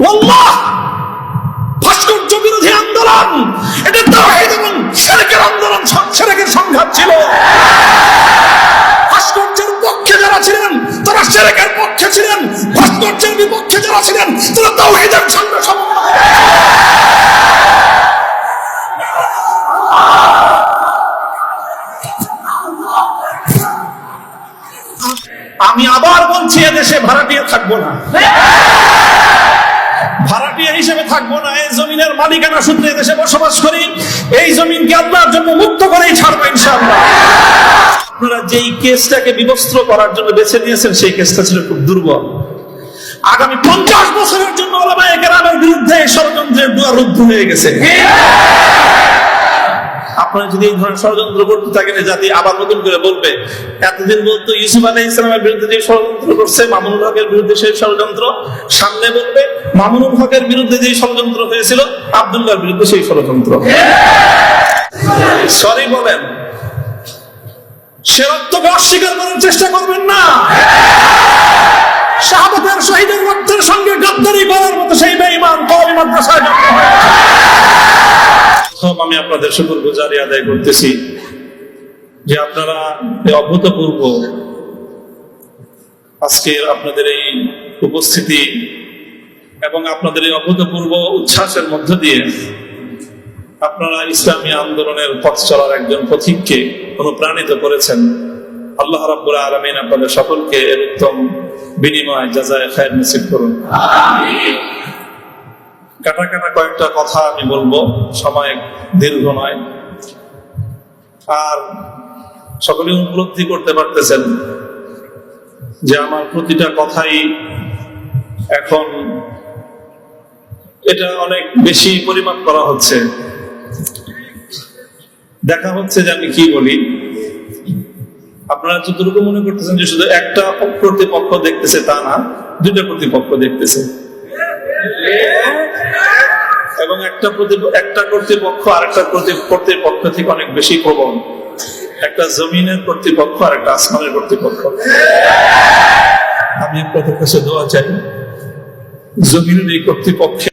আল্লাহ, ভাস্কর্য বিরোধী আন্দোলন এটা তাওহীদ এবং শিরকের আন্দোলন, শিরকের সংঘাত ছিল। ভাস্কর্যের পক্ষে যারা ছিলেন তারা শিরকের পক্ষে ছিলেন, ভাস্কর্যের বিপক্ষে যারা ছিলেন তারা তাওহীদের সঙ্গে সমন্বয়। আমি আবার বলছি, এদেশে ভাড়াটিয়া থাকবো না, ভাড়াটিয়া হিসেবে থাকবো না। এই জমিনের মালিকানা সূত্রে দেশে বসবাস করি, এই জমিনকে আল্লাহর জন্য মুক্ত করেই ছাড়বো ইনশাআল্লাহ। আপনারা যেই কেসটাকে বিবস্ত্র করার জন্য বেছে নিয়েছেন সেই কেসটা ছিল খুব দুর্বল। আগামী 50 বছরের জন্য ওলামায়ে কেরামের বিরুদ্ধে ষড়যন্ত্রের দুয়ার রুদ্ধ হয়ে গেছে। আপনারা যদি এই ধরনের ষড়যন্ত্র করতে থাকেন, জাতি আবার নতুন করে বলবে, এতদিন বলতো ইউসুফ আলাইহিস সালামের বিরুদ্ধে যে ষড়যন্ত্র করছে, মামুনুল হকের বিরুদ্ধে সেই ষড়যন্ত্র, সামনে বলবে মামুনুল হকের বিরুদ্ধে যে ষড়যন্ত্র হয়েছিল আব্দুল্লাহর বিরুদ্ধে সেই ষড়যন্ত্র। সরি বলেন, সে রক্তকে অস্বীকার করার চেষ্টা করবেন না। শাহাদাতের শহীদের রক্তের সঙ্গে গাদ্দারি করার মতো সেই বেঈমান কওমি মাদ্রাসায় জন্ম হয়েছে। আমি আপনাদের শুকরগুজারি আদায় করতেছি যে আপনারা এই অভূতপূর্ব আজকের আপনাদের এই উপস্থিতি এবং আপনাদের এই অভূতপূর্ব উচ্ছ্বাসের মধ্য দিয়ে আপনারা ইসলামী আন্দোলনের পথ চলার একজন পথিককে অনুপ্রাণিত করেছেন। আল্লাহ রাব্বুল আলামিন আপনাদের সকলকে এর উত্তম বিনিময় জাযায়ে খায়র নসিব করুন। কাটা কাটা কয়েকটা কথা আমি বলবো, সময় দীর্ঘ নয়। আর সকলে উপলব্ধি করতে পারতেছেন যে আমার প্রতিটা কথাই এখন এটা অনেক বেশি পরিমাপ করা হচ্ছে, দেখা হচ্ছে যে আমি কি বলি। আপনারা যতটুকু মনে করতেছেন যে শুধু একটা কর্তৃপক্ষ দেখতেছে, তা না, দুইটা কর্তৃপক্ষ দেখতেছে, এবং একটা কর্তৃপক্ষ আর একটা কর্তৃপক্ষ থেকে অনেক বেশি প্রবল। একটা জমিনের কর্তৃপক্ষ আর একটা আসমানের কর্তৃপক্ষ। আমি আপনাদের কাছে দোয়া চাই, জমিনের এই কর্তৃপক্ষে